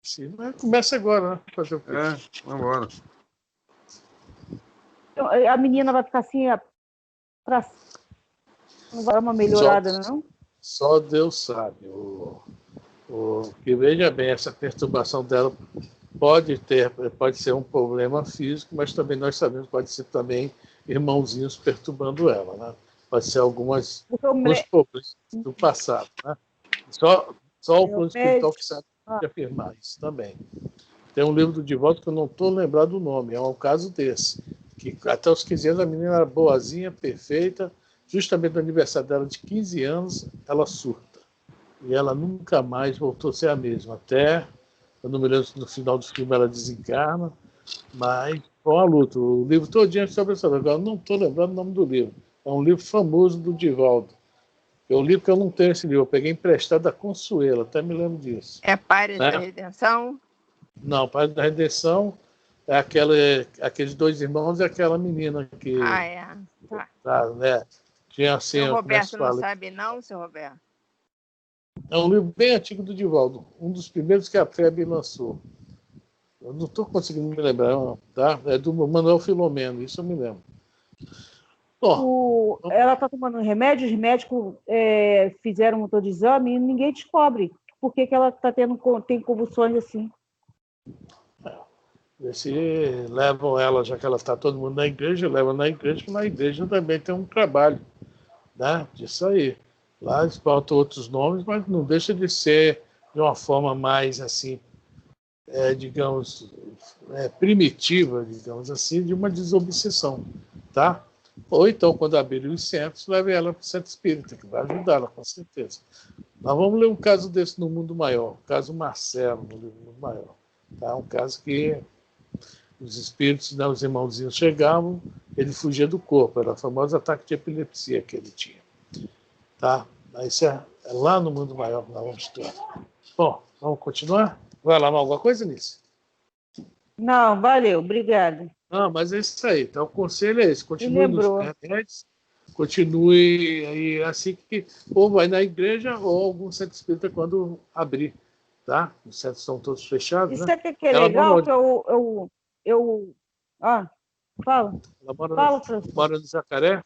Sim, mas começa agora, né? Fazer o quê? Vamos embora. Então, a menina vai ficar assim, não vai dar uma melhorada, não? Só Deus sabe. Que veja bem, essa perturbação dela pode ser um problema físico, mas também nós sabemos que pode ser também irmãozinhos perturbando ela, né? Pode ser alguns problemas do passado, né? Só o plano espiritual que sabe afirmar isso também. Tem um livro do Divaldo que eu não estou lembrado do nome, é um caso desse, que até os 15 anos a menina era boazinha, perfeita, justamente no aniversário dela de 15 anos, ela surta. E ela nunca mais voltou a ser a mesma, até, eu não me lembro se no final do filme ela desencarna, mas foi uma luta. O livro todinho é sobre essa. Agora eu não estou lembrando o nome do livro. É um livro famoso do Divaldo. Eu li porque eu não tenho esse livro. Eu peguei emprestado da Consuelo, até me lembro disso. É Pares da Redenção? Não, Pares da Redenção é aqueles dois irmãos e aquela menina que... Tá, né? Tinha assim... O Roberto não sabe não, seu Roberto? É um livro bem antigo do Divaldo. Um dos primeiros que a FEB lançou. Eu não estou conseguindo me lembrar, tá? É do Manuel Filomeno, isso eu me lembro. Ela está tomando remédio, os médicos fizeram um motor de exame e ninguém descobre por que ela tem convulsões assim. Se levam ela, já que ela está todo mundo na igreja, levam na igreja, porque na igreja também tem um trabalho, né, disso aí. Lá eles botam outros nomes, mas não deixa de ser de uma forma mais assim, digamos, primitiva, digamos assim, de uma desobsessão, tá? Ou então, quando abrirem os centros, leve ela para o centro espírita, que vai ajudá-la, com certeza. Nós vamos ler um caso desse no Mundo Maior, o caso Marcelo, no livro Mundo Maior. Tá? Um caso que os espíritos, né, os irmãozinhos chegavam, ele fugia do corpo, era o famoso ataque de epilepsia que ele tinha. Tá? Isso é lá no Mundo Maior que nós vamos estudar. Bom, vamos continuar? Vai lá, alguma coisa nisso? Não, valeu, obrigada. Não, mas é isso aí. Então, o conselho é esse. Continue nos remédios, continue aí assim que ou vai na igreja ou algum centro espírita quando abrir, tá? Os centros estão todos fechados, isso né? Isso que é legal, que fala. Mora no Jacaré?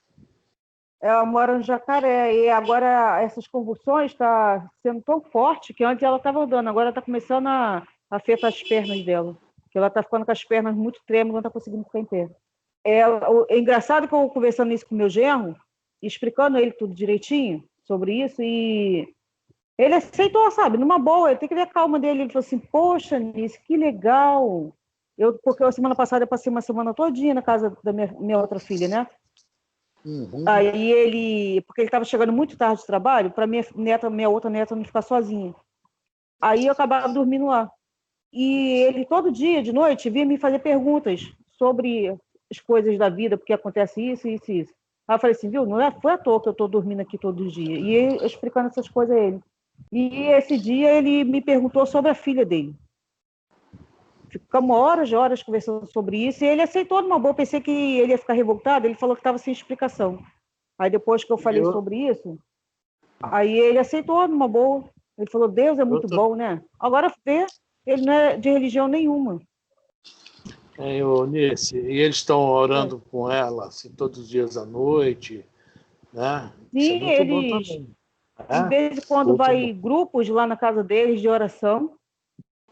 Ela mora no Jacaré, e agora essas convulsões estão sendo tão forte que antes ela estava andando, agora está começando a afetar as pernas dela. Que ela está ficando com as pernas muito trêmulas, não está conseguindo ficar em pé. É engraçado que eu conversando isso com o meu genro, explicando a ele tudo direitinho sobre isso, e ele aceitou, sabe, numa boa, eu tenho que ver a calma dele. Ele falou assim, poxa, Nice, que legal. Porque a semana passada eu passei uma semana todinha na casa da minha outra filha, né? Uhum. Aí porque ele estava chegando muito tarde do trabalho, para minha outra neta não ficar sozinha. Aí eu acabava dormindo lá. E ele, todo dia, de noite, vinha me fazer perguntas sobre as coisas da vida, porque acontece isso, isso e isso. Aí eu falei assim, viu, foi à toa que eu estou dormindo aqui todos os dias. E eu explicando essas coisas a ele. E esse dia ele me perguntou sobre a filha dele. Ficamos horas e horas conversando sobre isso, e ele aceitou numa boa. Pensei que ele ia ficar revoltado, ele falou que estava sem explicação. Aí depois que eu falei sobre isso, aí ele aceitou numa boa. Ele falou, Deus é muito bom, né? Agora vê, ele não é de religião nenhuma. Nice, e eles estão orando com ela assim, todos os dias à noite, né? Sim, eles, de vez em quando, vai grupos lá na casa deles de oração,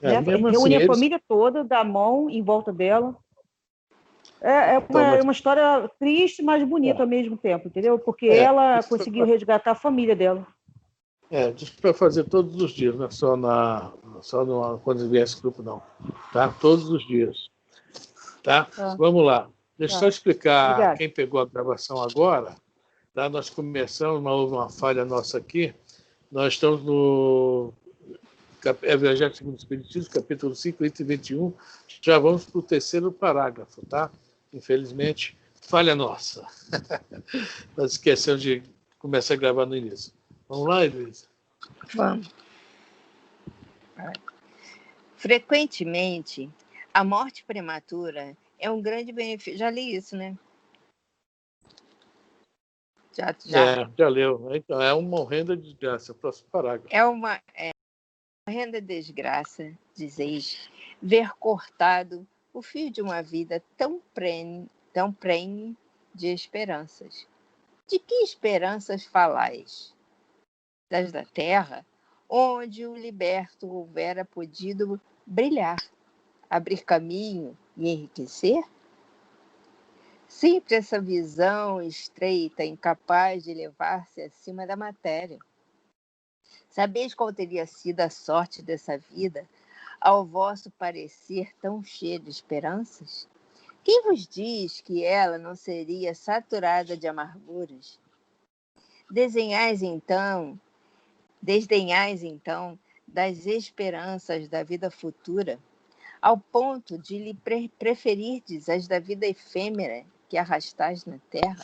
né? Reúne a família toda, dá a mão em volta dela. É uma história triste, mas bonita ao mesmo tempo, entendeu? Porque ela conseguiu resgatar a família dela. Diz para fazer todos os dias, não é só quando vier esse grupo, não. Tá? Todos os dias. Tá? Vamos lá. Deixa eu só explicar. Obrigada. Quem pegou a gravação agora. Tá? Nós começamos, mas houve uma falha nossa aqui. Nós estamos no Evangelho segundo o Espiritismo, capítulo 5, item 21. Já vamos para o terceiro parágrafo, tá? Infelizmente, falha nossa. Nós esquecemos de começar a gravar no início. Vamos lá, Elisa? Vamos. Frequentemente, a morte prematura é um grande benefício. Já li isso, né? Já leu. Então, é uma horrenda desgraça. Próximo parágrafo. É uma horrenda desgraça, dizeis, ver cortado o fio de uma vida tão prenhe de esperanças. De que esperanças falais? Das da terra, onde o liberto houvera podido brilhar, abrir caminho e enriquecer? Sempre essa visão estreita, incapaz de elevar-se acima da matéria. Sabeis qual teria sido a sorte dessa vida, ao vosso parecer tão cheia de esperanças? Quem vos diz que ela não seria saturada de amarguras? Desdenhais então das esperanças da vida futura, ao ponto de lhe preferirdes as da vida efêmera que arrastais na terra?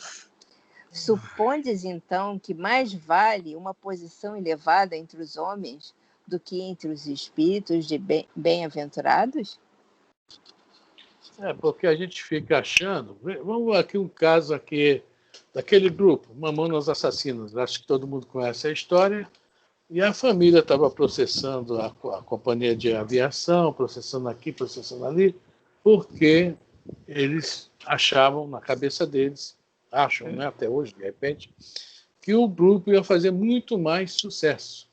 Supondes, então, que mais vale uma posição elevada entre os homens do que entre os espíritos de bem-aventurados? Porque a gente fica achando... Vamos aqui um caso aqui daquele grupo, Mamonas Assassinas. Acho que todo mundo conhece a história. E a família estava processando a companhia de aviação, processando aqui, processando ali, porque eles achavam, na cabeça deles, acham, né, até hoje, de repente, que o grupo ia fazer muito mais sucesso,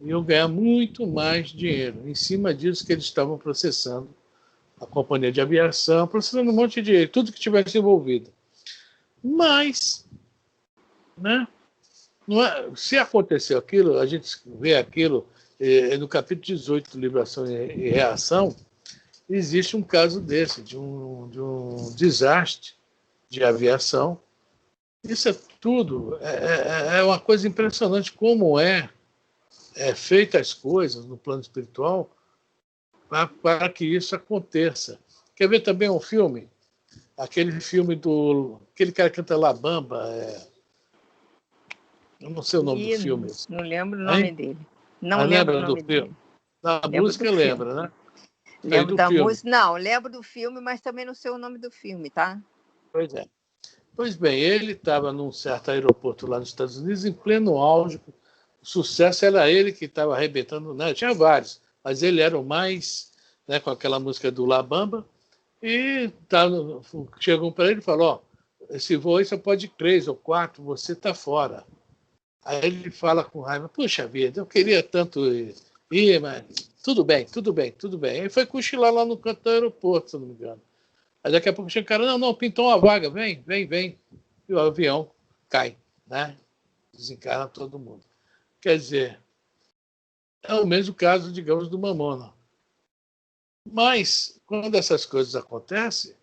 iam ganhar muito mais dinheiro. Em cima disso que eles estavam processando a companhia de aviação, processando um monte de dinheiro, tudo que tivesse envolvido. Mas, né, não é, se aconteceu aquilo, a gente vê aquilo no capítulo 18 do livro Ação e Reação, existe um caso desse, de um desastre de aviação. Isso é tudo, é uma coisa impressionante como é feita as coisas no plano espiritual para que isso aconteça. Quer ver também um filme? Aquele filme aquele cara que canta La Bamba, eu não sei o nome do filme. Não lembro o nome dele. Não lembra lembro o nome do filme? dele. Da música lembra, né? Lembro da música. Não, lembro do filme, mas também não sei o nome do filme, tá? Pois é. Pois bem, ele estava num certo aeroporto lá nos Estados Unidos, em pleno auge. O sucesso era ele que estava arrebentando, né? Tinha vários, mas ele era o mais, né, com aquela música do La Bamba. E chegou para ele e falou: esse voo aí só pode ir 3 ou 4, você está fora. Aí ele fala com raiva: puxa vida, eu queria tanto ir, mas tudo bem, tudo bem, tudo bem. Aí foi cochilar lá no canto do aeroporto, se não me engano. Aí daqui a pouco chega o cara: não, pintou uma vaga, vem. E o avião cai, né? Desencarna todo mundo. Quer dizer, é o mesmo caso, digamos, do Mamona. Mas, quando essas coisas acontecem,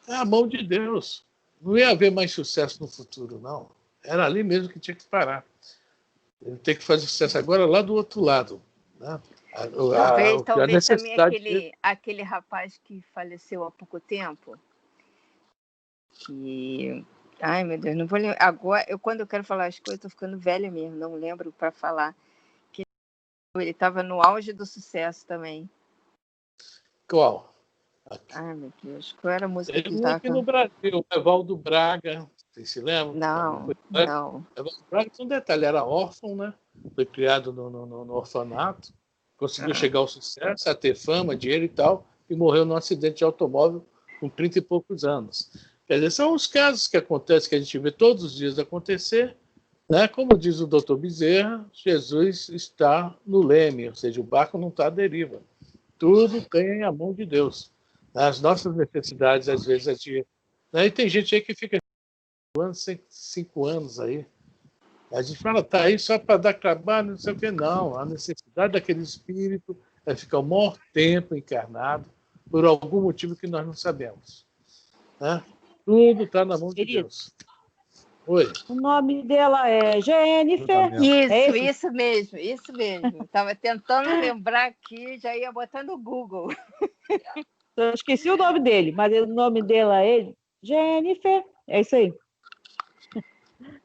é a mão de Deus. Não ia haver mais sucesso no futuro, não. Era ali mesmo que tinha que parar. Ele tem que fazer sucesso agora lá do outro lado, né? Talvez também aquele rapaz que faleceu há pouco tempo. Ai, meu Deus, não vou lembrar. Agora, quando eu quero falar as coisas, estou ficando velha mesmo, não lembro para falar. Ele estava no auge do sucesso também. Qual? Ai, meu Deus, qual era a música que ele estava aqui no Brasil, o Evaldo Braga, vocês se lembram? Não. Evaldo Braga, um detalhe, era órfão, né? Foi criado no orfanato, conseguiu chegar ao sucesso, a ter fama, dinheiro e tal, e morreu num acidente de automóvel com 30 e poucos anos. Quer dizer, são os casos que acontecem, que a gente vê todos os dias acontecer, né? Como diz o doutor Bezerra, Jesus está no leme, ou seja, o barco não está à deriva. Tudo tem a mão de Deus. As nossas necessidades, às vezes, né? E tem gente aí que fica 5 anos aí. A gente fala, tá aí só para dar trabalho, não sei o que. Não, a necessidade daquele espírito é ficar o maior tempo encarnado por algum motivo que nós não sabemos. Né? Tudo está na mão de Deus. Oi. O nome dela é Jennifer. Isso mesmo. Estava tentando lembrar aqui, já ia botar no Google. Eu esqueci o nome dele, mas o nome dela é Jennifer. É isso aí.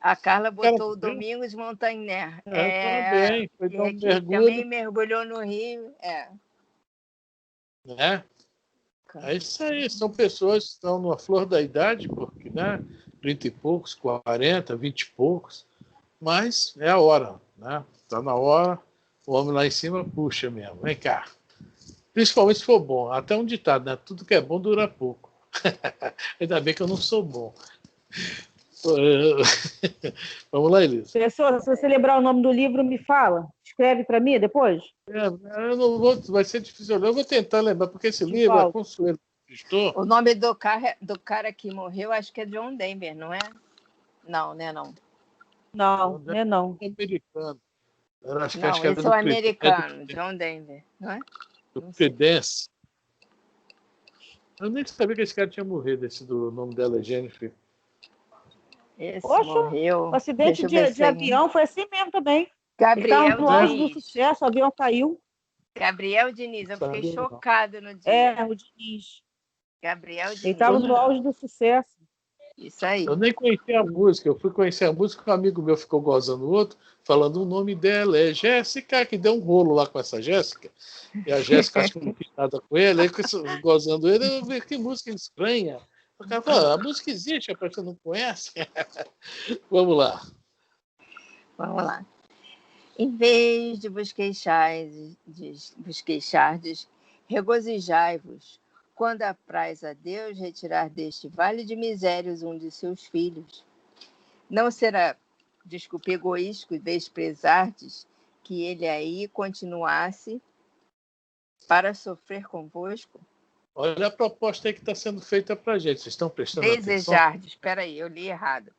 A Carla botou o Domingos Montaner. Foi dar um mergulho. Também mergulhou no Rio. É isso aí, são pessoas que estão numa flor da idade, porque, né, 30 e poucos, 40, 20 e poucos, mas é a hora, né? Está na hora o homem lá em cima puxa mesmo. Vem cá. Principalmente se for bom. Até um ditado, né? Tudo que é bom dura pouco. Ainda bem que eu não sou bom. Vamos lá, Elisa. Pessoa, se você lembrar o nome do livro, me fala. Escreve para mim depois. Eu não vou, vai ser difícil. Eu vou tentar lembrar, porque esse livro é Consuelo Estou. O nome do cara que morreu, acho que é John Denver, não é? Não, né? Não. Não, né? Não. É americano. Acho Não, que esse é o americano, John Denver, não é? Do Prudence. Eu nem sabia que esse cara tinha morrido. O nome dela é Jennifer. Esse Poxa, morreu. o acidente de avião foi assim mesmo também. Gabriel Ele no auge do Diniz. sucesso, o avião caiu. Gabriel Diniz, eu fiquei chocado no dia. É, o Diniz. Gabriel Diniz. Ele estava no auge do sucesso. Isso aí. Eu nem conhecia a música. Eu fui conhecer a música, um amigo meu ficou gozando o outro, falando o nome dela é Jéssica, que deu um rolo lá com essa Jéssica. E a Jéssica acho que não quis nada com ele, aí gozando ele, eu vi que música estranha. O cara falou, a música existe, a pessoa não conhece. Vamos lá. Vamos lá. Em vez de vos queixardes, regozijai-vos, quando apraz a Deus retirar deste vale de misérias um de seus filhos. Não será, desculpe, egoístico desprezardes que ele aí continuasse para sofrer convosco? Olha a proposta aí que está sendo feita para a gente. Vocês estão prestando Desejardes, espera aí, eu li errado.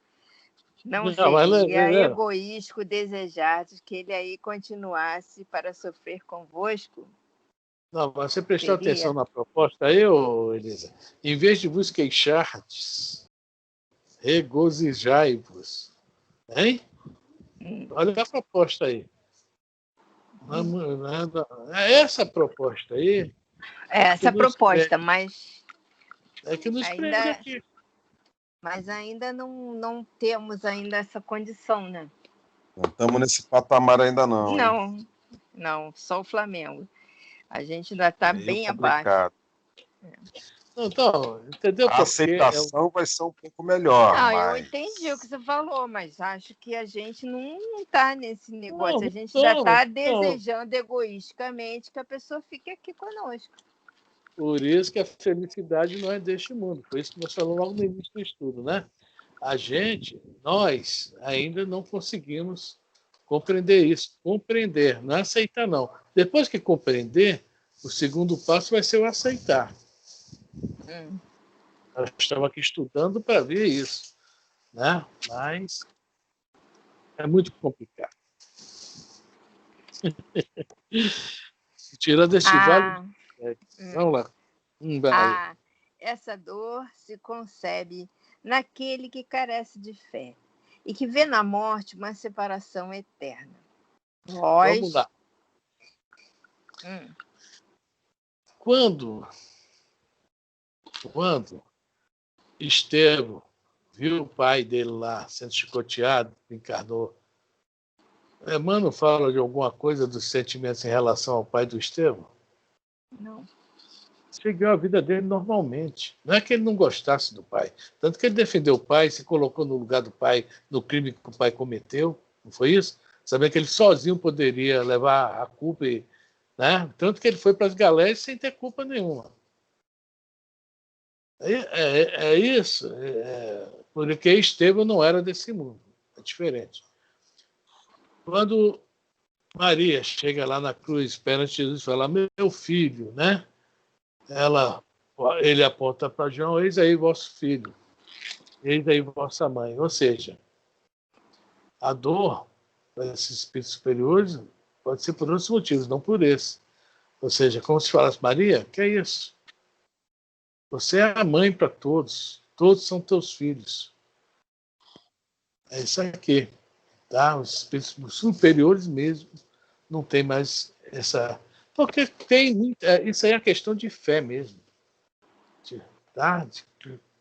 Não seria egoístico desejardes que ele aí continuasse para sofrer convosco? Não, mas você prestou atenção na proposta aí, Elisa? Em vez de vos queixardes, regozijai-vos. Hein? Olha a proposta aí. É essa proposta aí. É essa proposta, mas. É que nos prende aqui. Mas ainda não temos ainda essa condição, né? Não estamos nesse patamar ainda não. Não, só o Flamengo. A gente ainda está bem abaixo. Então, entendeu? A aceitação vai ser um pouco melhor. Eu entendi o que você falou, mas acho que a gente não está nesse negócio. A gente já está desejando egoisticamente que a pessoa fique aqui conosco. Por isso que a felicidade não é deste mundo. Foi isso que nós falamos logo no início do estudo, né? Nós ainda não conseguimos compreender isso. Compreender, não é aceitar, não. Depois que compreender, o segundo passo vai ser o aceitar. Eu estava aqui estudando para ver isso, né? Mas é muito complicado. Tira desse vale. Vamos lá. Essa dor se concebe naquele que carece de fé e que vê na morte uma separação eterna. Vamos lá. Quando Estevão viu o pai dele lá sendo chicoteado, encarnou, Emmanuel fala de alguma coisa dos sentimentos em relação ao pai do Estevão? Não. Seguiu a vida dele normalmente. Não é que ele não gostasse do pai. Tanto que ele defendeu o pai, se colocou no lugar do pai, no crime que o pai cometeu. Não foi isso? Sabendo que ele sozinho poderia levar a culpa. Né? Tanto que ele foi para as galés sem ter culpa nenhuma. É isso. Porque Estevão não era desse mundo. É diferente. Quando Maria chega lá na cruz, perante Jesus e fala, meu filho, né? Ele aponta para João, eis aí vosso filho, eis aí vossa mãe. Ou seja, a dor desses espíritos superiores pode ser por outros motivos, não por esse. Ou seja, como se falasse, Maria, que é isso? Você é a mãe para todos são teus filhos. É isso aqui. Tá? Os espíritos superiores mesmo não tem mais essa... Porque isso aí é questão de fé mesmo. De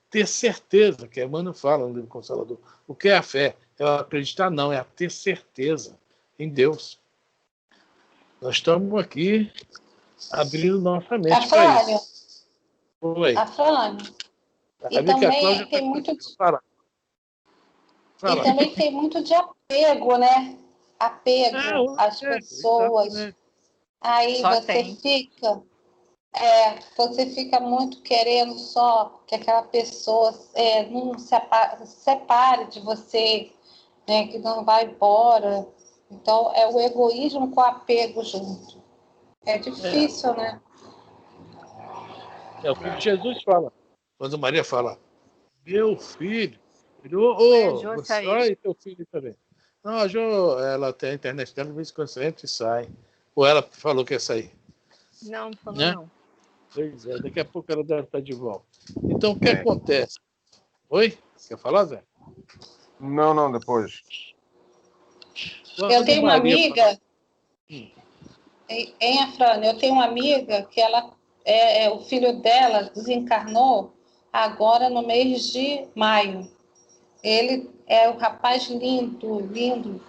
ter certeza, que Emmanuel fala no livro Consolador. O que é a fé? É acreditar, não, é a ter certeza em Deus. Nós estamos aqui abrindo nossa mente para isso. Oi. Afrânio. E também tem muito... Fala. E também tem muito de apego, né? apego às pessoas. Exatamente. Aí Só você tem. você fica muito querendo só que aquela pessoa não separe de você, né, que não vai embora. Então, é o egoísmo com o apego junto. É difícil, né? É o que Jesus fala. Quando Maria fala, meu filho, ele, A Jo você, saiu. olha aí teu filho também. Não, a Jo, ela tem a internet dela, de vez em quando entra e sai. Ou ela falou que ia sair, Não falou né? não. Pois é, daqui a pouco ela deve estar de volta. Então, o que acontece? Oi? Quer falar, Zé? Não, depois. Eu tenho uma amiga, Hum. em Afrânio, eu tenho uma amiga que o filho dela desencarnou agora no mês de maio. Ele é um rapaz lindo, lindo.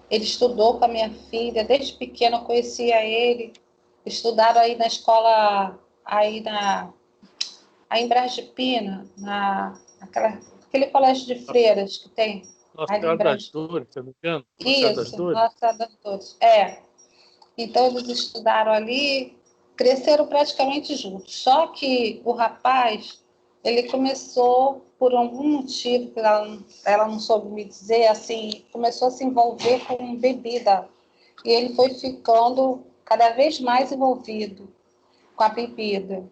Ele estudou com a minha filha, desde pequena eu conhecia ele. Estudaram aí na escola, aí em Brás de Pina, aquele colégio de freiras que tem. Nossa Ali em Senhora das Brás. Dores, se eu não me engano. Nossa Senhora das Isso, Dores. Nossa Senhora das Dores. Então, eles estudaram ali, cresceram praticamente juntos. Só que o rapaz, ele começou, por algum motivo que ela não soube me dizer, assim, começou a se envolver com bebida. E ele foi ficando cada vez mais envolvido com a bebida.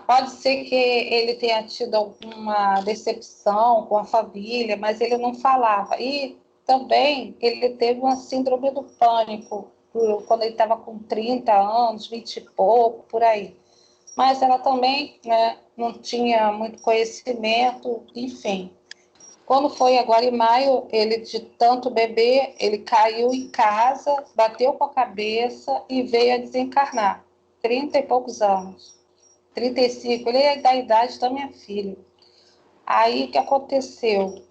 Pode ser que ele tenha tido alguma decepção com a família, mas ele não falava. E também ele teve uma síndrome do pânico, quando ele estava com 30 anos, 20 e pouco, por aí. Mas ela também, né, não tinha muito conhecimento, enfim. Quando foi agora em maio, ele de tanto beber, ele caiu em casa, bateu com a cabeça e veio a desencarnar. 30 e poucos anos. 35, ele é da idade da minha filha. Aí o que aconteceu?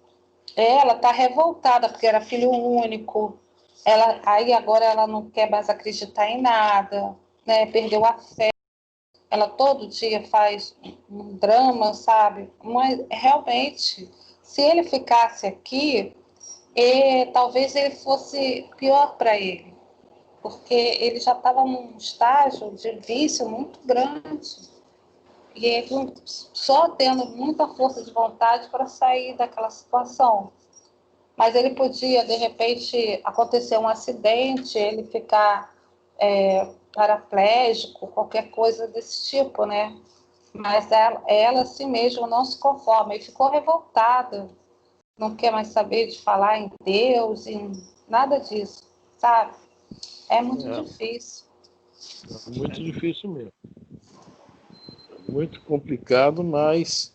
Ela está revoltada, porque era filho único. Aí agora ela não quer mais acreditar em nada, né? Perdeu a fé. Ela todo dia faz um drama, sabe? Mas realmente, se ele ficasse aqui, talvez ele fosse pior para ele, porque ele já estava num estágio de vício muito grande. E ele só tendo muita força de vontade para sair daquela situação. Mas ele podia, de repente, acontecer um acidente, ele ficar paraplégico, qualquer coisa desse tipo, né? Mas ela assim mesmo não se conforma e ficou revoltada. Não quer mais saber de falar em Deus, em nada disso, sabe? É muito difícil. É muito difícil mesmo. Muito complicado, mas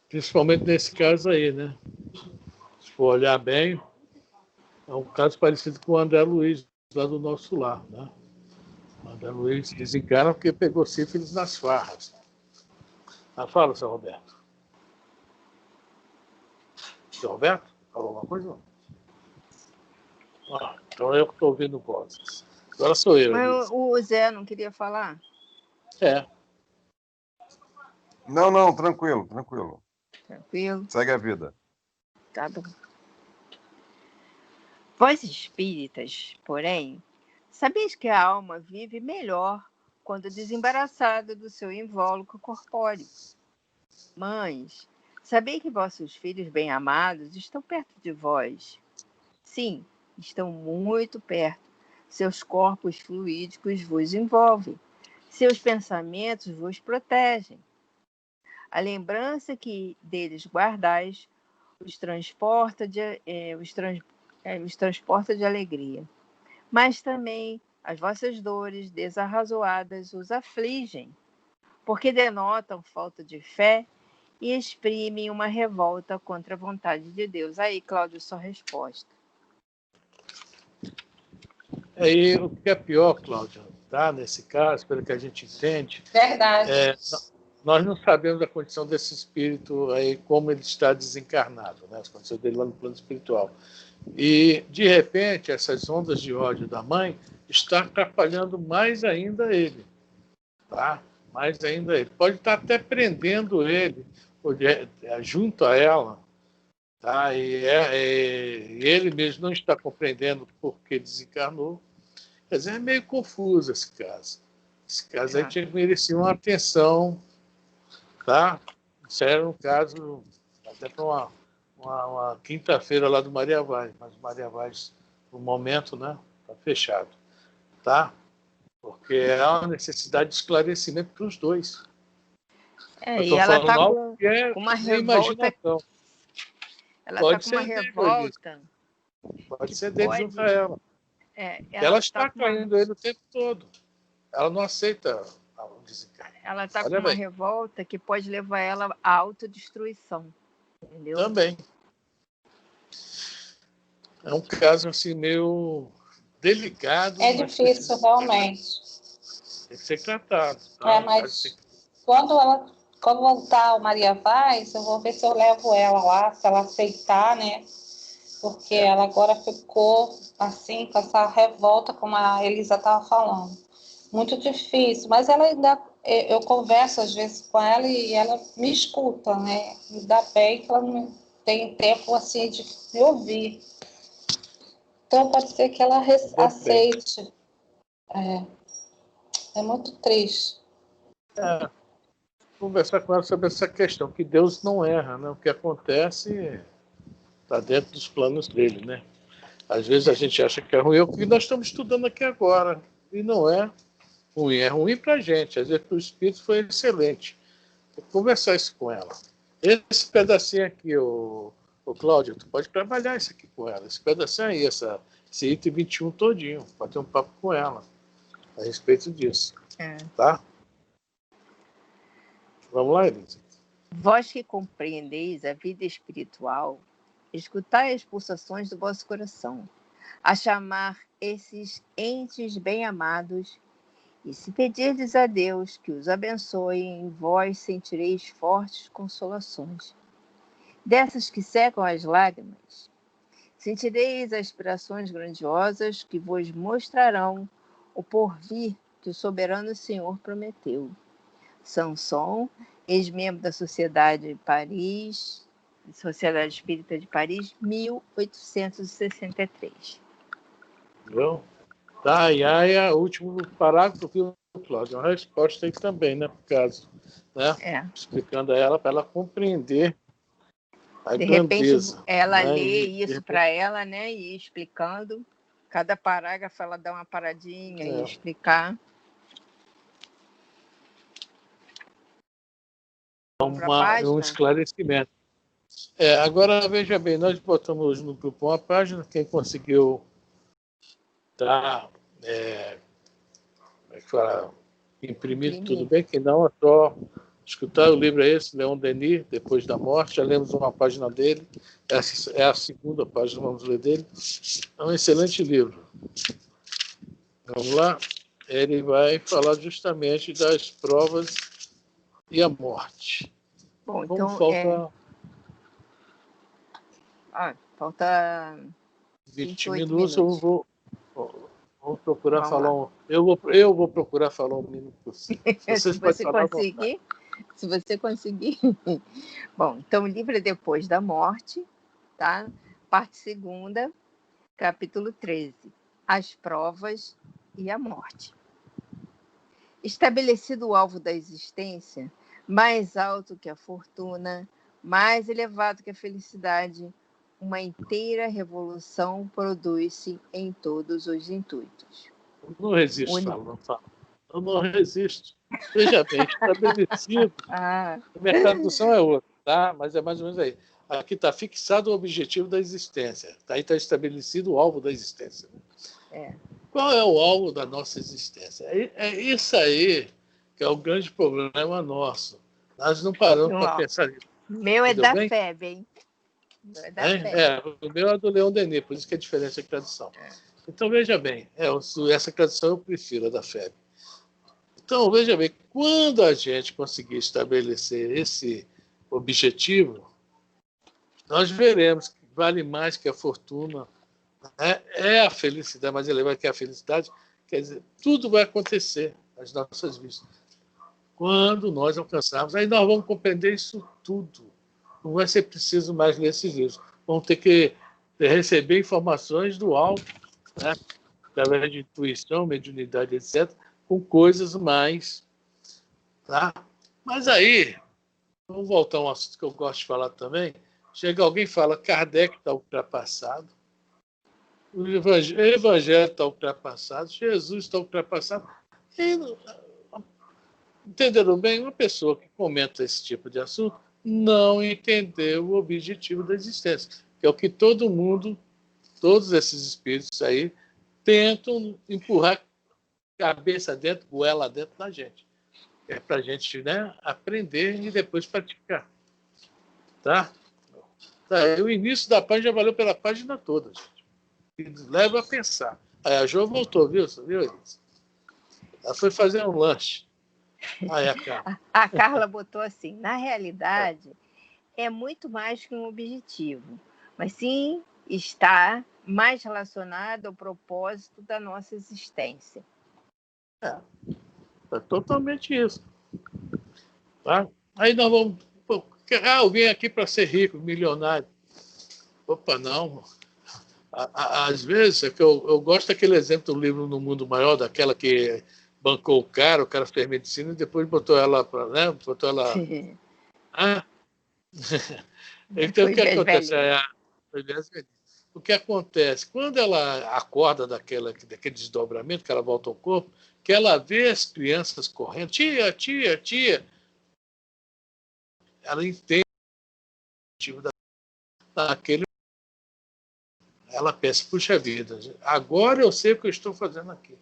principalmente nesse caso aí, né? Se for olhar bem, é um caso parecido com o André Luiz, lá do nosso lar, né? O André Luiz desencarna porque pegou sífilis nas farras. Fala, seu Roberto. Seu Roberto? Falou alguma coisa? Não? Então eu que estou ouvindo vozes. Agora sou eu. Mas o Zé não queria falar? Não, tranquilo. Tranquilo? Segue a vida. Tá bom. Vós espíritas, porém, sabeis que a alma vive melhor quando desembaraçada do seu invólucro corpóreo. Mães, sabei que vossos filhos bem-amados estão perto de vós. Sim, estão muito perto. Seus corpos fluídicos vos envolvem. Seus pensamentos vos protegem. A lembrança que deles guardais os transporta de alegria. Mas também as vossas dores desarrazoadas os afligem, porque denotam falta de fé e exprimem uma revolta contra a vontade de Deus. Aí, Cláudio, sua resposta. E o que é pior, Cláudia, tá? Nesse caso, pelo que a gente entende, Verdade. nós não sabemos a condição desse espírito aí, como ele está desencarnado, né? As condições dele lá no plano espiritual. E, de repente, essas ondas de ódio da mãe estão atrapalhando mais ainda ele, tá? Mais ainda ele. Pode estar até prendendo ele junto a ela, Tá? E ele mesmo não está compreendendo por que desencarnou. Quer dizer, é meio confuso esse caso. Esse caso aí tinha que merecer uma atenção, tá? Isso era um caso até para uma quinta-feira lá do Maria Vaz, mas o Maria Vaz, no momento, né, está fechado, tá? Porque há uma necessidade de esclarecimento para os dois. E ela está com uma revolta. Imaginação. Ela está com uma revolta. Pode ser dele junto a ela. Ela está traindo ele o tempo todo. Ela não aceita o desencarne. Ela está com uma revolta que pode levar ela à autodestruição. Entendeu? Também. É um caso assim meio delicado. É difícil, realmente. Tem que ser tratado. Tá? Mas quando voltar o Maria Vaz, eu vou ver se eu levo ela lá, se ela aceitar, né? Porque ela agora ficou assim, com essa revolta, como a Elisa estava falando. Muito difícil, mas ela ainda, eu converso às vezes com ela e ela me escuta, né? Ainda bem que ela não tem tempo assim de me ouvir. Então pode ser que ela aceite. É muito triste. Conversar com ela sobre essa questão, que Deus não erra, né? O que acontece está dentro dos planos dele, né? Às vezes a gente acha que é ruim, é o que nós estamos estudando aqui agora, e não é ruim, é ruim para a gente, às vezes para o espírito foi excelente. Vou conversar isso com ela. Esse pedacinho aqui, o Cláudio, tu pode trabalhar isso aqui com ela, esse pedacinho aí, esse item 21 todinho, pode ter um papo com ela a respeito disso, tá? Vamos lá, Elisa. Vós que compreendeis a vida espiritual, escutai as pulsações do vosso coração, a chamar esses entes bem-amados, e se pedirdes a Deus que os abençoe, em vós sentireis fortes consolações. Dessas que secam as lágrimas, sentireis aspirações grandiosas que vos mostrarão o porvir que o soberano Senhor prometeu. Sanson, ex-membro da Sociedade Espírita de Paris, 1863. Entendeu? Tá, e aí, o último parágrafo, viu, Cláudio? Uma resposta aí também, né, por caso, né? Explicando a ela para ela compreender a grandeza. De repente, ela né? lê isso para ela, né, e explicando. Cada parágrafo ela dá uma paradinha e explicar. Um esclarecimento. Agora, veja bem, nós botamos no grupo uma página, quem conseguiu imprimir, tudo bem, quem não, é só escutar. O livro é esse, Leon Denis, Depois da Morte, já lemos uma página dele, essa é a segunda página, vamos ler dele. É um excelente livro. Vamos lá, ele vai falar justamente das provas e a morte. Bom, então falta 20 minutos. Eu vou procurar falar eu vou procurar falar um minuto por cima. Se você conseguir. Bom, então o livro é Depois da Morte, tá? Parte 2ª, capítulo 13. As provas e a morte. Estabelecido o alvo da existência, mais alto que a fortuna, mais elevado que a felicidade, uma inteira revolução produz-se em todos os intuitos. Eu não resisto, Eu não resisto. Veja bem, estabelecido. A minha tradução é outra, tá? Mas é mais ou menos aí. Aqui está fixado o objetivo da existência. Aí está estabelecido o alvo da existência. Qual é o alvo da nossa existência? É isso aí que é o grande problema nosso. Nós não paramos para pensar nisso. Meu é da FEB, hein? O meu é do Leon Denis, por isso que é diferente da tradução. Então, veja bem, essa tradução eu prefiro, a da FEB. Então, veja bem, quando a gente conseguir estabelecer esse objetivo, nós veremos que vale mais que a fortuna, né? É a felicidade, mais elevada que a felicidade, quer dizer, tudo vai acontecer nas nossas vidas. Quando nós alcançarmos, aí nós vamos compreender isso tudo. Não vai ser preciso mais ler esses livros. vão ter que receber informações do alto, né? Através de intuição, mediunidade, etc., com coisas mais. Tá? Mas aí, vamos voltar a um assunto que eu gosto de falar também. Chega alguém e fala: Kardec está ultrapassado, o Evangelho está ultrapassado, Jesus está ultrapassado. E, entenderam bem? Uma pessoa que comenta esse tipo de assunto não entendeu o objetivo da existência, que é o que todo mundo, todos esses espíritos aí, tentam empurrar cabeça dentro, goela dentro da gente. É para a gente, né, aprender e depois praticar. Tá? O início da página já valeu pela página toda, gente. E leva a pensar. Aí a Jo voltou, viu? Ela foi fazer um lanche. Aí a Carla. A Carla botou assim: na realidade, é muito mais que um objetivo, mas sim está mais relacionado ao propósito da nossa existência. É totalmente isso. Tá? Aí nós vamos. Eu vim aqui para ser rico, milionário. Opa, não. Às vezes, é que eu gosto daquele exemplo do livro No Mundo Maior, daquela que bancou o cara fez medicina e depois botou ela para. Né? Botou ela. Ah? Então, o que acontece? O que acontece? Quando ela acorda daquele desdobramento, que ela volta ao corpo, que ela vê as crianças correndo, tia, tia, tia, ela entende o motivo daquele. Ela pensa: puxa vida, agora eu sei o que eu estou fazendo aqui.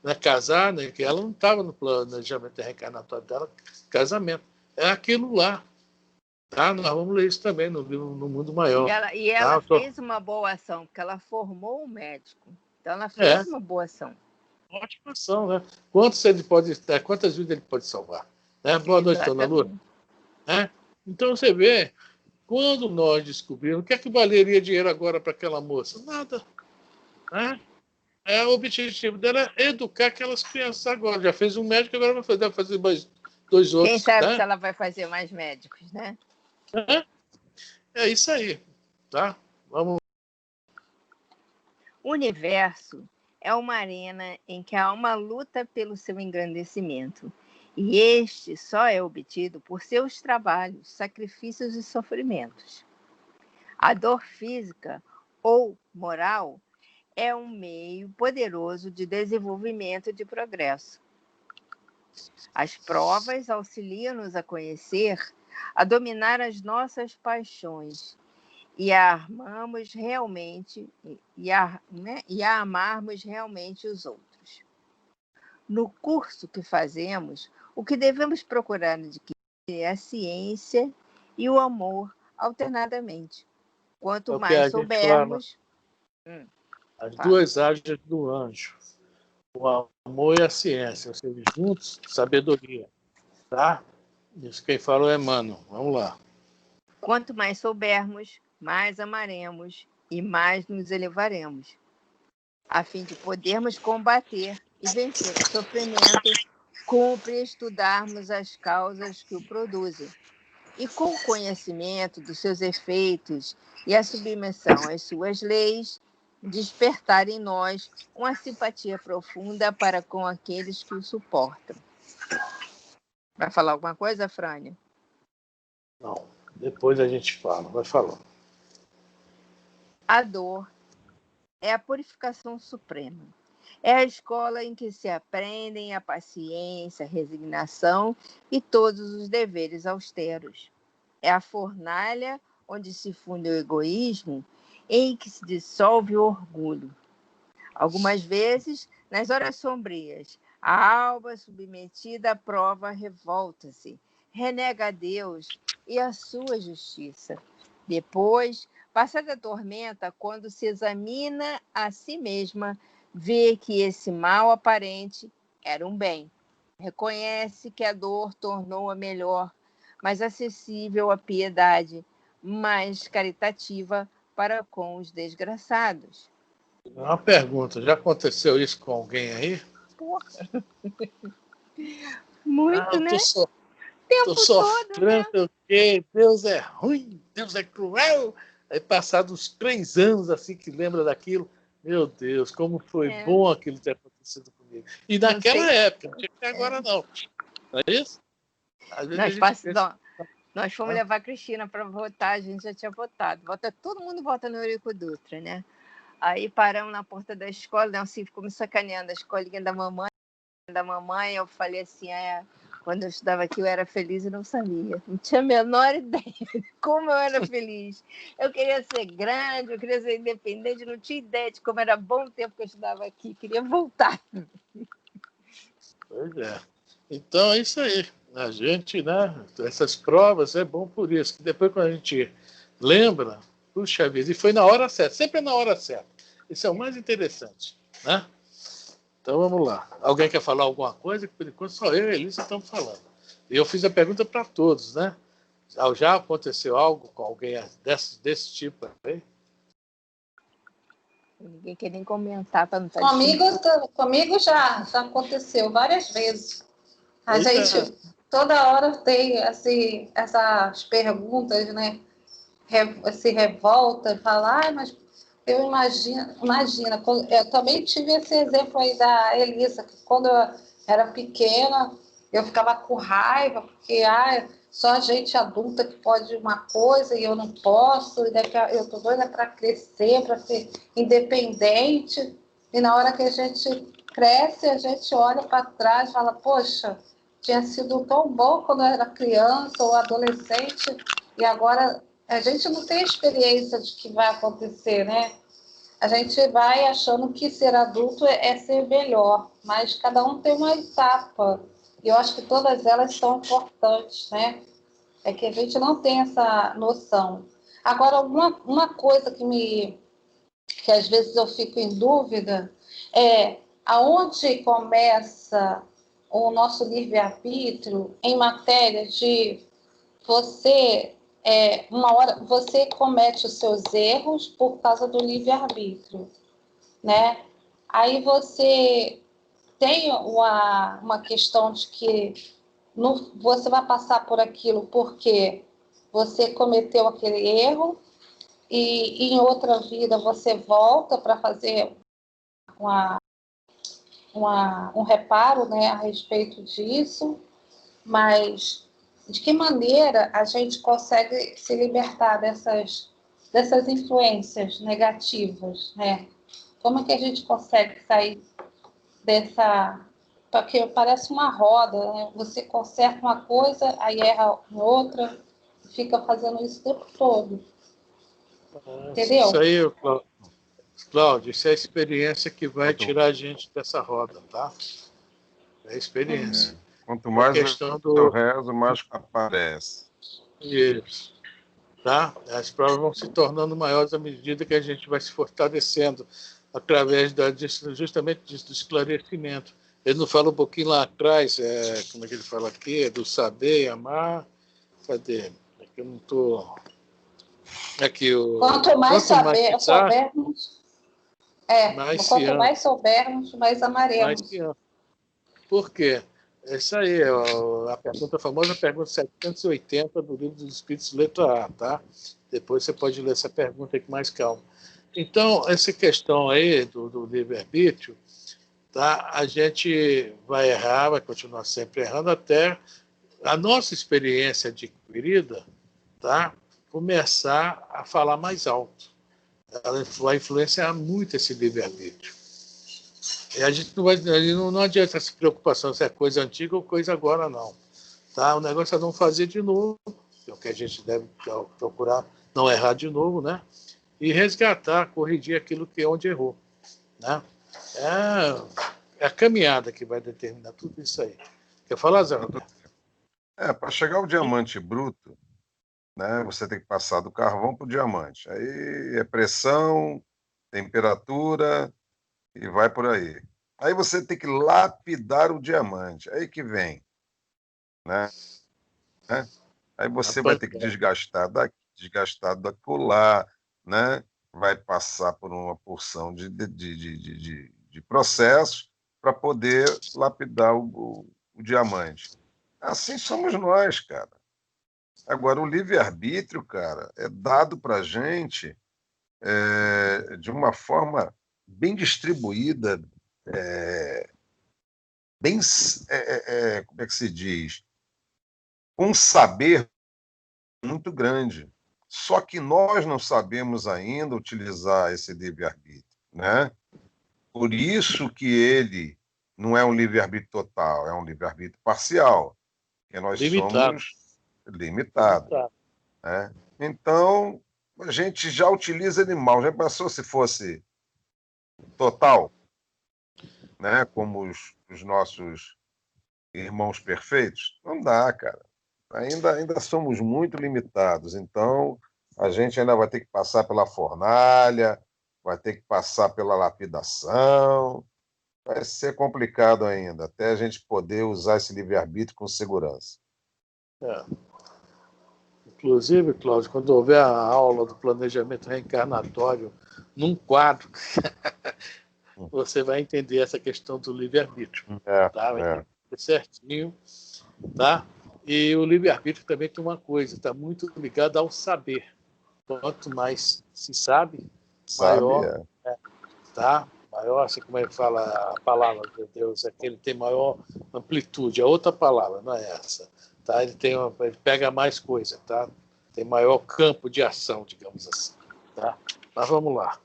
Não é casar, né? Que ela não estava no planejamento reencarnatório dela, casamento. É aquilo lá. Tá? Nós vamos ler isso também no livro No Mundo Maior. E ela fez uma boa ação, porque ela formou um médico. Então, ela fez uma boa ação. Ótima ação, né? Quantas vidas ele pode salvar? Né? Boa noite, Dona Lua. Então, você vê, quando nós descobrimos, o que é que valeria dinheiro agora para aquela moça? Nada. Né? O objetivo dela é educar aquelas crianças agora. Já fez um médico, agora deve fazer mais 2 outros. Quem sabe, né? se ela vai fazer mais médicos, né? É isso aí. Tá? Vamos. O universo é uma arena em que há uma luta pelo seu engrandecimento. E este só é obtido por seus trabalhos, sacrifícios e sofrimentos. A dor física ou moral é um meio poderoso de desenvolvimento e de progresso. As provas auxiliam-nos a conhecer, a dominar as nossas paixões e a amarmos realmente os outros. No curso que fazemos, o que devemos procurar adquirir é a ciência e o amor alternadamente. Quanto mais soubermos... As duas áreas do anjo. O amor e a ciência. Ou seja, juntos, sabedoria. Tá? Isso quem falou é Emmanuel. Vamos lá. Quanto mais soubermos, mais amaremos e mais nos elevaremos. A fim de podermos combater e vencer o sofrimento, cumpre estudarmos as causas que o produzem. E com o conhecimento dos seus efeitos e a submissão às suas leis, despertar em nós uma simpatia profunda para com aqueles que o suportam. Vai falar alguma coisa, Frânia? Não, depois a gente fala. Vai falando. A dor é a purificação suprema. É a escola em que se aprendem a paciência, a resignação e todos os deveres austeros. É a fornalha onde se funde o egoísmo, em que se dissolve o orgulho. Algumas vezes, nas horas sombrias, a alma submetida à prova revolta-se, renega a Deus e a sua justiça. Depois, passada a tormenta, quando se examina a si mesma, vê que esse mal aparente era um bem. Reconhece que a dor tornou-a melhor, mais acessível à piedade, mais caritativa para com os desgraçados. Uma pergunta, já aconteceu isso com alguém aí? Porra! Muito, né? Estou sofrendo, né? Porque Deus é ruim, Deus é cruel. Aí, passados uns 3 anos, assim, que lembra daquilo, meu Deus, como foi bom aquilo ter acontecido comigo. E naquela época, não tinha que ter agora, não. Não é isso? Às vezes a gente pensa... Nós fomos levar a Cristina para votar, a gente já tinha votado. Todo mundo vota no Eurico Dutra, né? Aí paramos na porta da escola, né? Assim, ficou me sacaneando a escolinha da mamãe. Eu falei assim, quando eu estudava aqui eu era feliz e não sabia. Não tinha a menor ideia de como eu era feliz. Eu queria ser grande, eu queria ser independente, não tinha ideia de como era bom o tempo que eu estudava aqui. Queria voltar. Pois é. Então é isso aí. A gente, né? Essas provas é bom por isso, que depois quando a gente lembra, puxa vida, e foi na hora certa, sempre é na hora certa. Isso é o mais interessante, né? Então vamos lá. Alguém quer falar alguma coisa? Por enquanto só eu e a Elisa estamos falando. E eu fiz a pergunta para todos, né? Já aconteceu algo com alguém desse tipo aí? Ninguém quer nem comentar para não estar Comigo já aconteceu várias vezes. A gente toda hora tem assim, essas perguntas, né? Se revolta, fala, mas eu imagino, eu também tive esse exemplo aí da Elisa, que quando eu era pequena, eu ficava com raiva, porque só gente adulta que pode uma coisa e eu não posso, e eu estou doida para crescer, para ser independente. E na hora que a gente cresce, a gente olha para trás e fala, poxa, tinha sido tão bom quando eu era criança ou adolescente, e agora a gente não tem experiência de que vai acontecer, né? A gente vai achando que ser adulto é ser melhor, mas cada um tem uma etapa. E eu acho que todas elas são importantes, né? É que a gente não tem essa noção. Agora, uma coisa que às vezes eu fico em dúvida é aonde começa o nosso livre-arbítrio em matéria de você uma hora você comete os seus erros por causa do livre-arbítrio, né? Aí você tem uma questão de que você vai passar por aquilo porque você cometeu aquele erro e em outra vida você volta para fazer um reparo, né, a respeito disso, mas de que maneira a gente consegue se libertar dessas influências negativas, né? Como é que a gente consegue sair dessa... Porque parece uma roda, né? Você conserta uma coisa, aí erra em outra, fica fazendo isso o tempo todo. Entendeu? Isso aí, Cláudio, isso é a experiência que vai tirar a gente dessa roda, tá? É a experiência. Quanto mais eu rezo, mais aparece. Isso. Tá? As provas vão se tornando maiores à medida que a gente vai se fortalecendo através justamente do esclarecimento. Ele não fala um pouquinho lá atrás, como é que ele fala aqui? Do saber, amar. Cadê? É que eu não estou... Aqui, quanto mais soubermos, quanto mais soubermos, mais amaremos. Por quê? Isso aí, a pergunta, a famosa pergunta 780 do Livro dos Espíritos, letra A, tá? Depois você pode ler essa pergunta aí com mais calma. Então, essa questão aí do livre-arbítrio, tá? A gente vai errar, vai continuar sempre errando até a nossa experiência adquirida, tá? Começar a falar mais alto. Ela vai influenciar muito esse livre-arbítrio. E a gente não adianta essa preocupação se é coisa antiga ou coisa agora, não. Tá? O negócio é não fazer de novo, que é o que a gente deve procurar não errar de novo, e resgatar, corrigir aquilo que é onde errou. Né? É a caminhada que vai determinar tudo isso aí. Quer falar, Zé Roberto? Para chegar ao diamante bruto, né, você tem que passar do carvão para o diamante. Aí é pressão, temperatura e vai por aí. Aí você tem que lapidar o diamante. Aí que vem. Né? Aí você vai ter que desgastar daqui, desgastar da colar, né? Vai passar por uma porção de processos para poder lapidar o diamante. Assim somos nós, cara. Agora, o livre-arbítrio, cara, é dado para a gente de uma forma bem distribuída, bem, como é que se diz? Com um saber muito grande. Só que nós não sabemos ainda utilizar esse livre-arbítrio, né? Por isso que ele não é um livre-arbítrio total, é um livre-arbítrio parcial, porque nós Limitado. somos limitados, Limitado. né? Então, a gente já utiliza ele mal. Já pensou se fosse total, né? Como os nossos irmãos perfeitos? Não dá, cara. Ainda somos muito limitados. Então, a gente ainda vai ter que passar pela fornalha, vai ter que passar pela lapidação. Vai ser complicado ainda, até a gente poder usar esse livre-arbítrio com segurança. É. Inclusive, Cláudio, quando houver a aula do planejamento reencarnatório num quadro, você vai entender essa questão do livre-arbítrio. Tá? Vai entender certinho. Tá? E o livre-arbítrio também tem uma coisa, está muito ligado ao saber. Quanto mais se sabe, maior, tá? Maior, assim como ele fala a palavra de Deus, é que ele tem maior amplitude. É outra palavra, não é essa. Tá? Ele pega mais coisa, tá? Tem maior campo de ação, digamos assim. Tá? Mas vamos lá.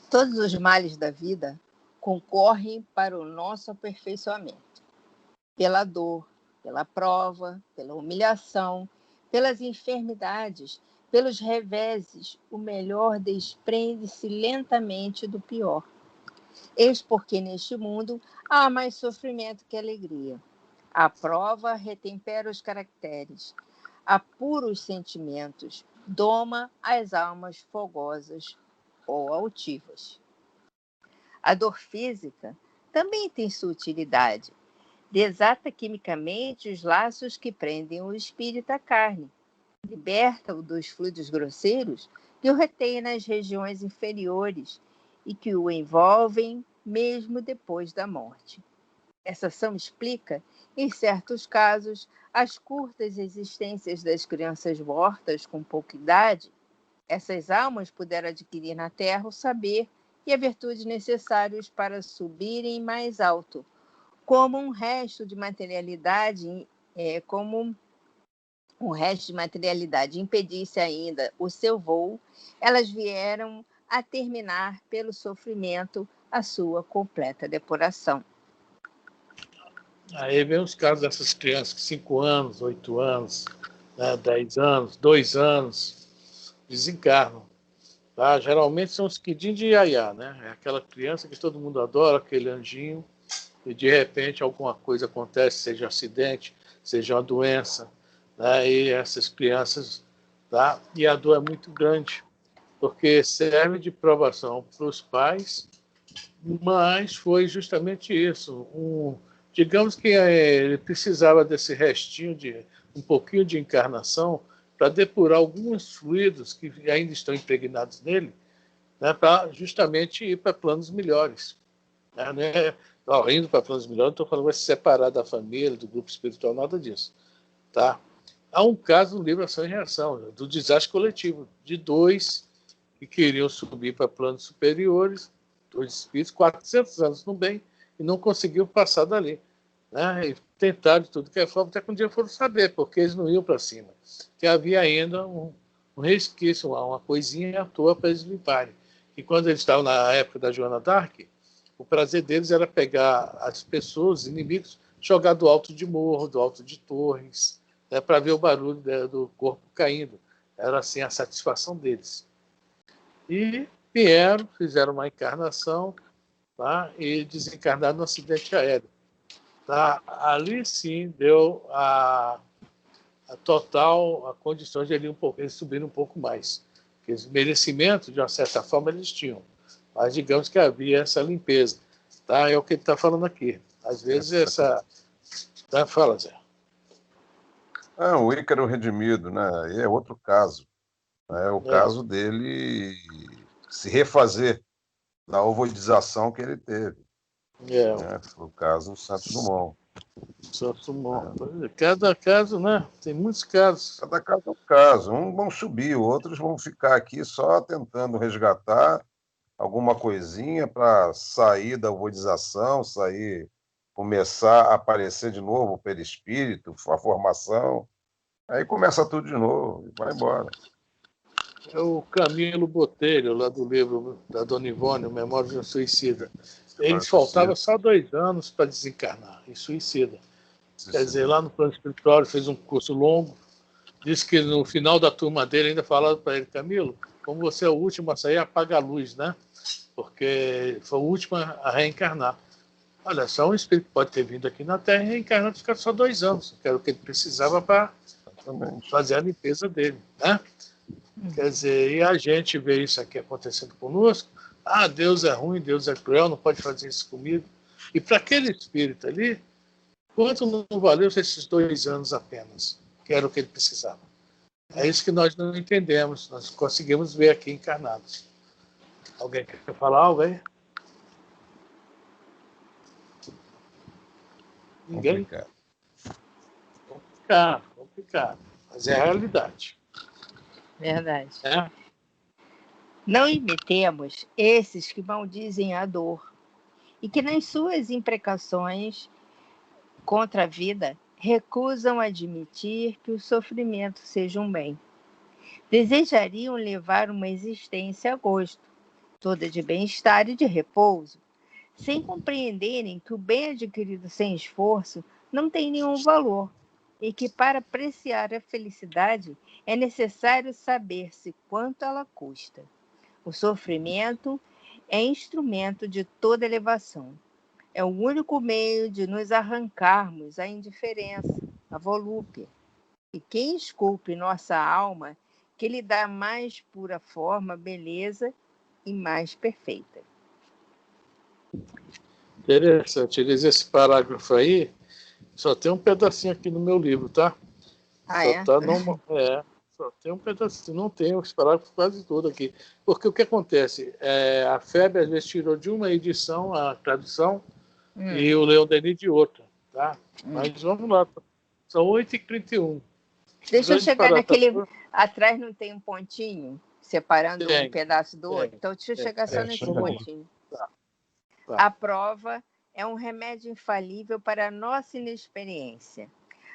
Todos os males da vida concorrem para o nosso aperfeiçoamento. Pela dor, pela prova, pela humilhação, pelas enfermidades, pelos reveses, o melhor desprende-se lentamente do pior. Eis porque neste mundo há mais sofrimento que alegria. A prova retempera os caracteres, apura os sentimentos, doma as almas fogosas ou altivas. A dor física também tem sua utilidade. Desata quimicamente os laços que prendem o espírito à carne, liberta-o dos fluidos grosseiros que o retêm nas regiões inferiores e que o envolvem mesmo depois da morte. Essa ação explica, em certos casos, as curtas existências das crianças mortas com pouca idade. Essas almas puderam adquirir na terra o saber e a virtude necessários para subirem mais alto, como um resto de materialidade, impedisse ainda o seu voo, elas vieram a terminar pelo sofrimento a sua completa depuração. Aí vem os casos dessas crianças que 5 anos, 8 anos, 10 anos, 2 anos, desencarnam. Tá? Geralmente são os quidinhos de iaiá, né? É aquela criança que todo mundo adora, aquele anjinho, e de repente alguma coisa acontece, seja um acidente, seja uma doença, né? E essas crianças, tá? E a dor é muito grande, porque serve de provação para os pais, mas foi justamente isso. Digamos que ele precisava desse restinho de um pouquinho de encarnação para depurar alguns fluidos que ainda estão impregnados nele, né, para justamente ir para planos melhores. Né? Indo para planos melhores, não estou falando vai se separar da família, do grupo espiritual, nada disso. Tá? Há um caso no livro Ação e Reação, do desastre coletivo, de 2 que queriam subir para planos superiores, 2 espíritos, 400 anos no bem, e não conseguiam passar dali. Né? E tentaram de tudo que é forma, até que um dia foram saber, porque eles não iam para cima. Que havia ainda um resquício, uma coisinha à toa para eles limparem. E quando eles estavam na época da Joana d'Arc, o prazer deles era pegar as pessoas, os inimigos, jogar do alto de morro, do alto de torres, né, para ver o barulho do corpo caindo. Era assim a satisfação deles. E vieram, fizeram uma encarnação, tá, e desencarnaram no acidente aéreo. Tá? Ali sim deu a total a condição de eles subirem um pouco mais. Porque esse merecimento, de uma certa forma, eles tinham. Mas digamos que havia essa limpeza. Tá? É o que ele está falando aqui. Às vezes essa... Tá? Fala, Zé. O Ícaro redimido, né? Aí é outro caso. É o caso dele se refazer da ovodização que ele teve. Foi o caso do Santos Dumont. Santo morto. Cada caso, né? Tem muitos casos. Cada caso é um caso. Uns vão subir, outros vão ficar aqui só tentando resgatar alguma coisinha para sair da voidização, começar a aparecer de novo o perispírito, a formação. Aí começa tudo de novo e vai embora. É o Camilo Botelho, lá do livro da Dona Ivone, o Memórias de um Suicida. Ele faltava só 2 anos para desencarnar, em suicida. Quer dizer, lá no plano espiritual ele fez um curso longo, disse que no final da turma dele ainda falaram para ele: Camilo, como você é o último a sair, apaga a luz, né? Porque foi o último a reencarnar. Olha, só um espírito pode ter vindo aqui na Terra e reencarnado, ficar só 2 anos, que era o que ele precisava para fazer a limpeza dele, né? Quer dizer, e a gente vê isso aqui acontecendo conosco. Ah, Deus é ruim, Deus é cruel, não pode fazer isso comigo. E para aquele espírito ali, quanto não valeu esses 2 anos apenas, que era o que ele precisava? É isso que nós não entendemos, nós conseguimos ver aqui encarnados. Alguém quer falar algo aí? Ninguém? Complicado. Mas é a realidade. Verdade. É? Não imitemos esses que maldizem a dor e que nas suas imprecações contra a vida recusam admitir que o sofrimento seja um bem. Desejariam levar uma existência a gosto, toda de bem-estar e de repouso, sem compreenderem que o bem adquirido sem esforço não tem nenhum valor e que para apreciar a felicidade é necessário saber-se quanto ela custa. O sofrimento é instrumento de toda elevação. É o único meio de nos arrancarmos à indiferença, à volúpia. E quem esculpe nossa alma, que lhe dá mais pura forma, beleza e mais perfeita. Interessante. Eles, esse parágrafo aí, só tem um pedacinho aqui no meu livro, tá? Só tem um pedacinho, não tem os parágrafos quase todo aqui. Porque o que acontece? A FEB às vezes tirou de uma edição a tradução e o Leon Denis de outra, tá? Mas vamos lá, são 8h31. Deixa eu chegar naquele... Atrás não tem um pontinho separando um pedaço do outro? Então deixa eu chegar só nesse pontinho. Tá. A prova é um remédio infalível para a nossa inexperiência.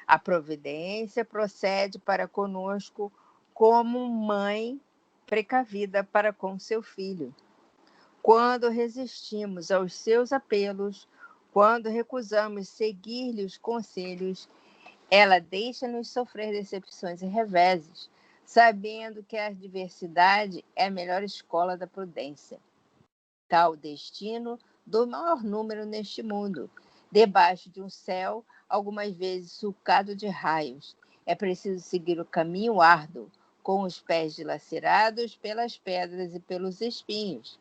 A providência procede para conosco como mãe precavida para com seu filho. Quando resistimos aos seus apelos, quando recusamos seguir-lhe os conselhos, ela deixa-nos sofrer decepções e reveses, sabendo que a adversidade é a melhor escola da prudência. Tal destino do maior número neste mundo, debaixo de um céu algumas vezes sulcado de raios. É preciso seguir o caminho árduo, com os pés dilacerados pelas pedras e pelos espinhos.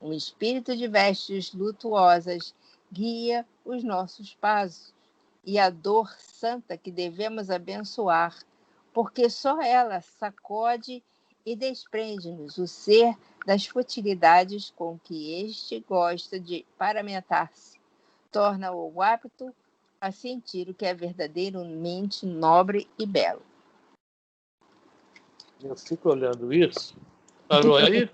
Um espírito de vestes lutuosas guia os nossos passos, e a dor santa que devemos abençoar, porque só ela sacode e desprende-nos o ser das futilidades com que este gosta de paramentar-se, torna-o apto a sentir o que é verdadeiramente nobre e belo. Eu fico olhando isso. Parou aí?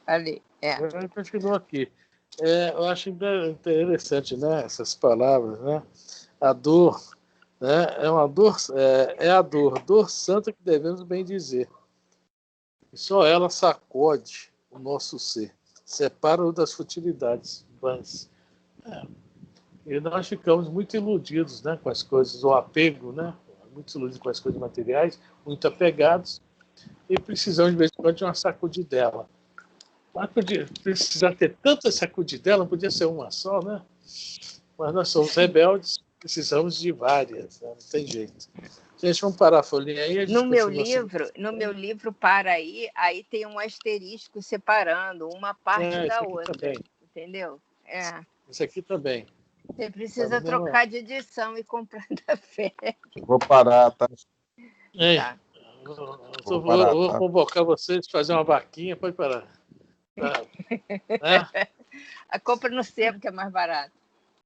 Ali, Eu continuo aqui. Eu acho interessante, né? Essas palavras, né? A dor, né? É uma dor, é a dor santa que devemos bem dizer. E só ela sacode o nosso ser, separa-o das futilidades vãs. E nós ficamos muito iludidos, né, com as coisas, o apego, né, muito iludidos com as coisas materiais, muito apegados, e precisamos, de vez em quando, de uma sacudidela. Mas precisar ter tanta sacudidela, não podia ser uma só, né? Mas nós somos rebeldes, precisamos de várias, né? Não tem jeito. Gente, vamos parar a folhinha aí. No meu livro, para aí tem um asterisco separando uma parte da outra. Também. Entendeu? Isso aqui também. Você precisa trocar de edição e comprar da fé. Vou parar, tá? Tá. Vou convocar vocês para fazer uma vaquinha, pode parar. A compra no sebo, que é mais barato.